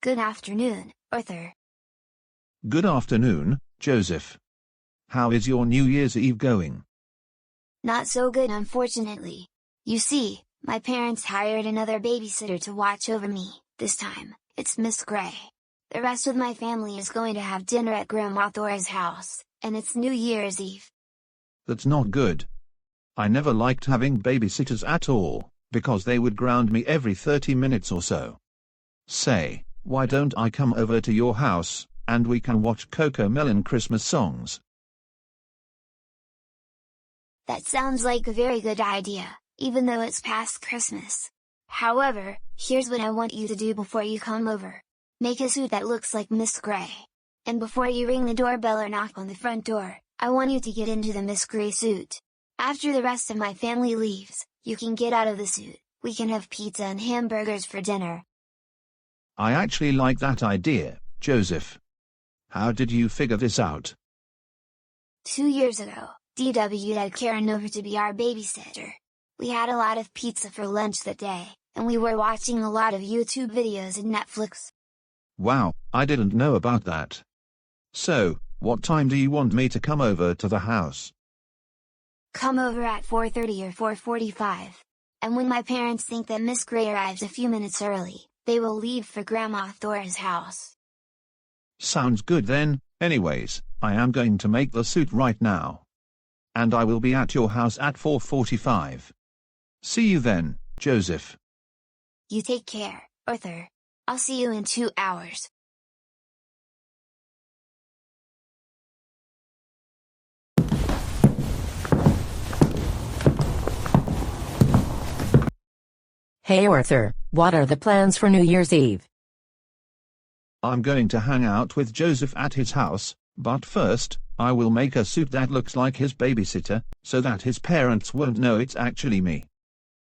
Good afternoon, Orthur. Good afternoon, Joseph. How is your New Year's Eve going? Not so good, unfortunately. You see, my parents hired another babysitter to watch over me. This time, it's Miss Gray. The rest of my family is going to have dinner at Grandma Thora's house, and it's New Year's Eve. That's not good. I never liked having babysitters at all, because they would ground me every 30 minutes or so. Say, why don't I come over to your house, and we can watch CoComelon Christmas songs? That sounds like a very good idea, even though it's past Christmas. However, here's what I want you to do before you come over. Make a suit that looks like Miss Gray. And before you ring the doorbell or knock on the front door, I want you to get into the Miss Gray suit. After the rest of my family leaves, you can get out of the suit. We can have pizza and hamburgers for dinner. I actually like that idea, Joseph. How did you figure this out? 2 years ago, DW had Karen over to be our babysitter. We had a lot of pizza for lunch that day, and we were watching a lot of YouTube videos and Netflix. Wow, I didn't know about that. So, what time do you want me to come over to the house? Come over at 4:30 or 4:45. And when my parents think that Miss Gray arrives a few minutes early, they will leave for Grandma Thora's house. Sounds good then. Anyways, I am going to make the suit right now. And I will be at your house at 4:45. See you then, Joseph. You take care, Orthur. I'll see you in 2 hours. Hey Orthur, what are the plans for New Year's Eve? I'm going to hang out with Joseph at his house, but first, I will make a suit that looks like his babysitter, so that his parents won't know it's actually me.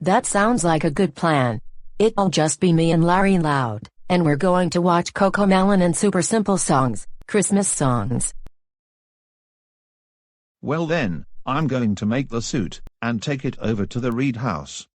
That sounds like a good plan. It'll just be me and Larry Loud, and we're going to watch CoComelon and super simple songs, Christmas songs. Well then, I'm going to make the suit, and take it over to the Reed house.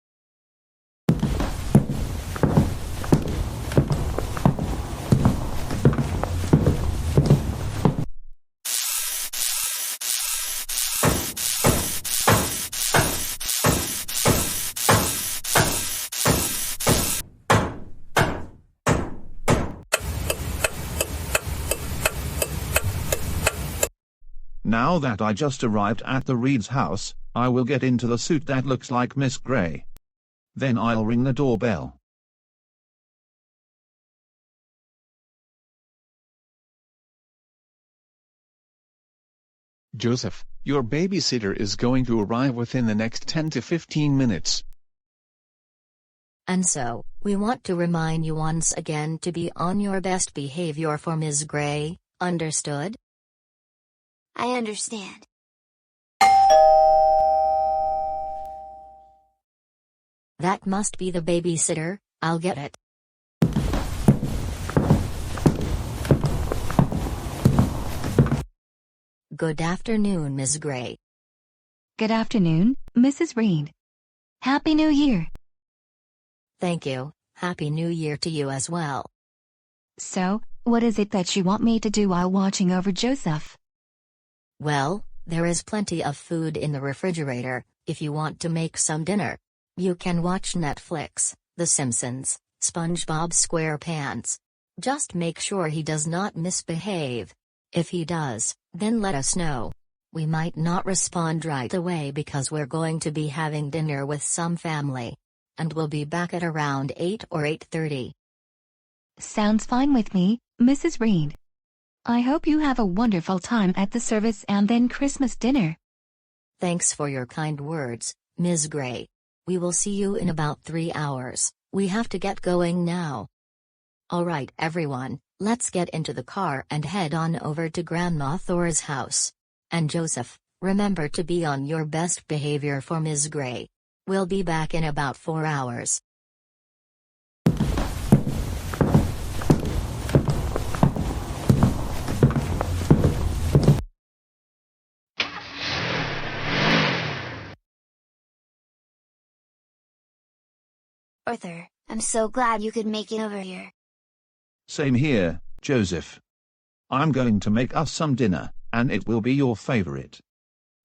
Now that I just arrived at the Reed's house, I will get into the suit that looks like Miss Gray. Then I'll ring the doorbell. Joseph, your babysitter is going to arrive within the next 10 to 15 minutes. And so, we want to remind you once again to be on your best behavior for Ms. Gray, understood? I understand. That must be the babysitter, I'll get it. Good afternoon, Ms. Gray. Good afternoon, Mrs. Reed. Happy New Year. Thank you, Happy New Year to you as well. So, what is it that you want me to do while watching over Joseph? Well, there is plenty of food in the refrigerator, if you want to make some dinner. You can watch Netflix, The Simpsons, SpongeBob SquarePants. Just make sure he does not misbehave. If he does, then let us know. We might not respond right away because we're going to be having dinner with some family. And we'll be back at around 8 or 8:30. Sounds fine with me, Mrs. Reed. I hope you have a wonderful time at the service and then Christmas dinner. Thanks for your kind words, Ms. Gray. We will see you in about 3 hours. We have to get going now. Alright everyone, let's get into the car and head on over to Grandma Thora's house. And Joseph, remember to be on your best behavior for Ms. Gray. We'll be back in about 4 hours. Orthur, I'm so glad you could make it over here. Same here, Joseph. I'm going to make us some dinner, and it will be your favorite.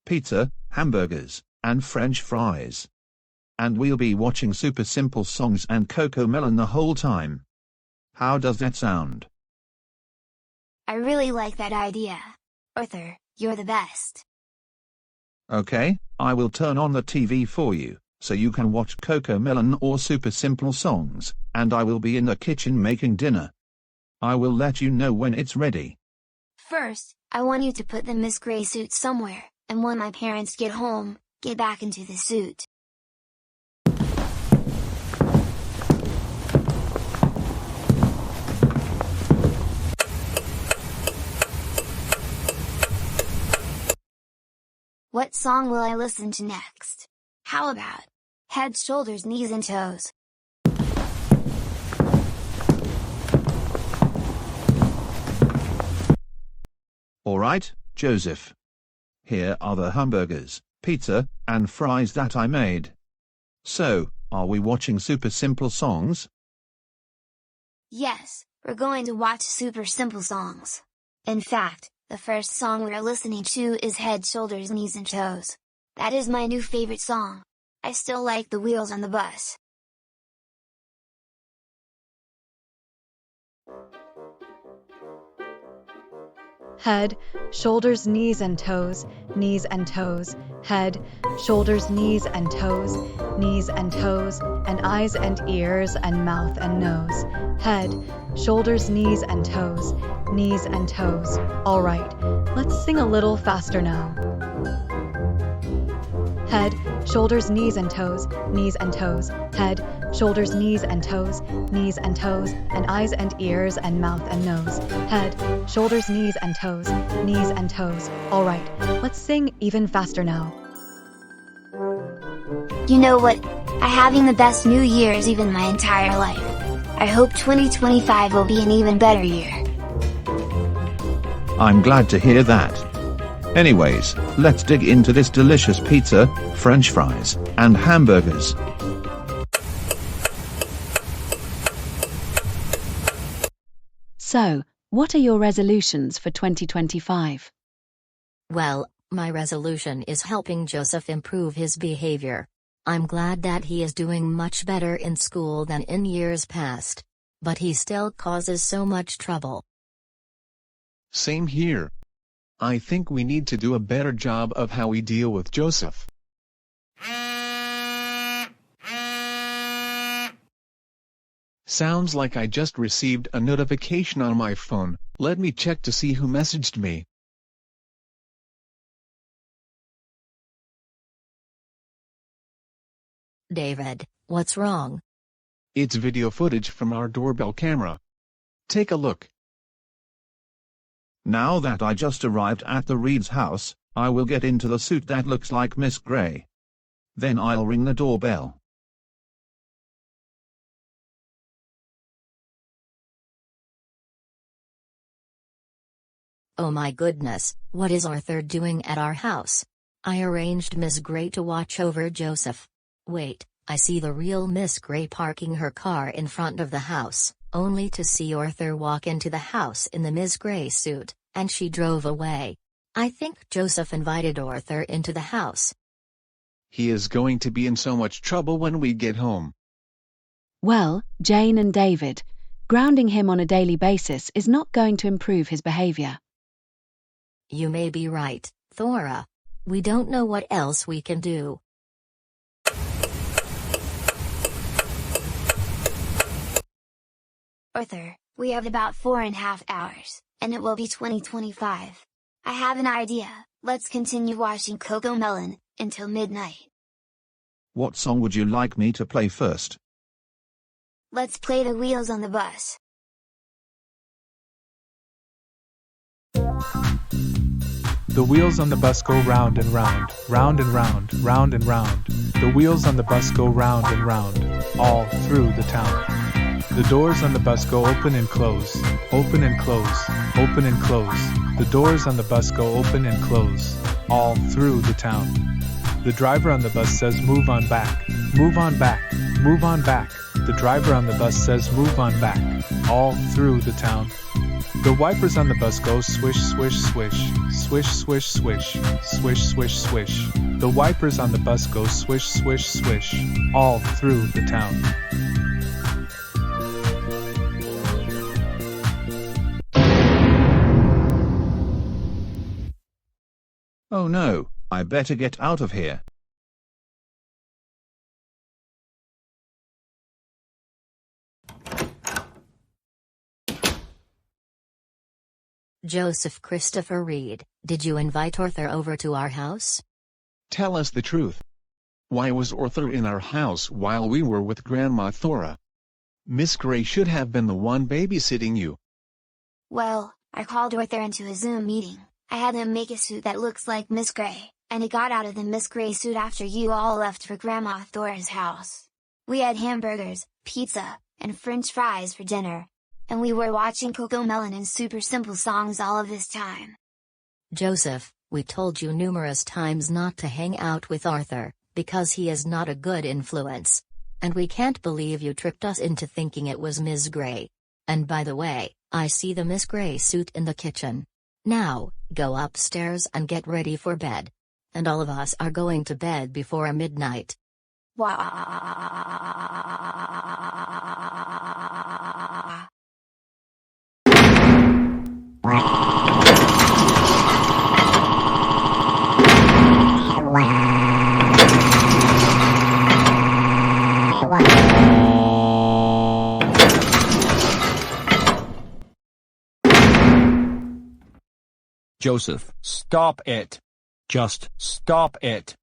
Pizza, hamburgers, and French fries. And we'll be watching super simple songs and CoComelon the whole time. How does that sound? I really like that idea. Orthur, you're the best. Okay, I will turn on the TV for you, so you can watch CoComelon or super simple songs, and I will be in the kitchen making dinner. I will let you know when it's ready. First, I want you to put the Miss Gray suit somewhere, and when my parents get home, get back into the suit. What song will I listen to next? How about Head, Shoulders, Knees and Toes? Alright, Joseph. Here are the hamburgers, pizza, and fries that I made. So, are we watching super simple songs? Yes, we're going to watch super simple songs. In fact, the first song we're listening to is Head, Shoulders, Knees and Toes. That is my new favorite song. I still like the wheels on the bus. Head, shoulders, knees and toes, head, shoulders, knees and toes, and eyes and ears and mouth and nose, head, shoulders, knees and toes, All right, let's sing a little faster now. Head, shoulders, knees and toes, head, shoulders, knees and toes, and eyes and ears and mouth and nose, head, shoulders, knees and toes, All right, let's sing even faster now. You know what? I'm having the best New Year's Eve in my entire life. I hope 2025 will be an even better year. I'm glad to hear that. Anyways, let's dig into this delicious pizza, French fries, and hamburgers. So, what are your resolutions for 2025? Well, my resolution is helping Joseph improve his behavior. I'm glad that he is doing much better in school than in years past. But he still causes so much trouble. Same here. I think we need to do a better job of how we deal with Joseph. Sounds like I just received a notification on my phone. Let me check to see who messaged me. David, what's wrong? It's video footage from our doorbell camera. Take a look. Now that I just arrived at the Reed's house, I will get into the suit that looks like Miss Gray. Then I'll ring the doorbell. Oh my goodness, what is Arthur doing at our house? I arranged Miss Gray to watch over Joseph. Wait, I see the real Miss Gray parking her car in front of the house, only to see Arthur walk into the house in the Miss Gray suit, and she drove away. I think Joseph invited Arthur into the house. He is going to be in so much trouble when we get home. Well, Jane and David, grounding him on a daily basis is not going to improve his behavior. You may be right, Thora. We don't know what else we can do. Orthur, we have about 4.5 hours, and it will be 2025. I have an idea. Let's continue watching CoComelon until midnight. What song would you like me to play first? Let's play The Wheels on the Bus. The wheels on the bus go round and round, round and round, round and round. The wheels on the bus go round and round, all through the town. The doors on the bus go open and close, open and close, open and close. The doors on the bus go open and close, all through the town. The driver on the bus says move on back, move on back, move on back. The driver on the bus says move on back, all through the town. The wipers on the bus go swish, swish, swish, swish, swish, swish, swish, swish, swish. The wipers on the bus go swish, swish, swish, all through the town. Oh no, I better get out of here. Joseph Christopher Reed, did you invite Orthur over to our house? Tell us the truth. Why was Orthur in our house while we were with Grandma Thora? Miss Gray should have been the one babysitting you. Well, I called Orthur into a Zoom meeting. I had him make a suit that looks like Miss Gray, and he got out of the Miss Gray suit after you all left for Grandma Thora's house. We had hamburgers, pizza, and French fries for dinner. And we were watching CoComelon and Super Simple songs all of this time. Joseph, we told you numerous times not to hang out with Arthur, because he is not a good influence. And we can't believe you tricked us into thinking it was Ms. Gray. And by the way, I see the Miss Gray suit in the kitchen. Now, go upstairs and get ready for bed. And all of us are going to bed before midnight. Joseph, stop it. Just stop it.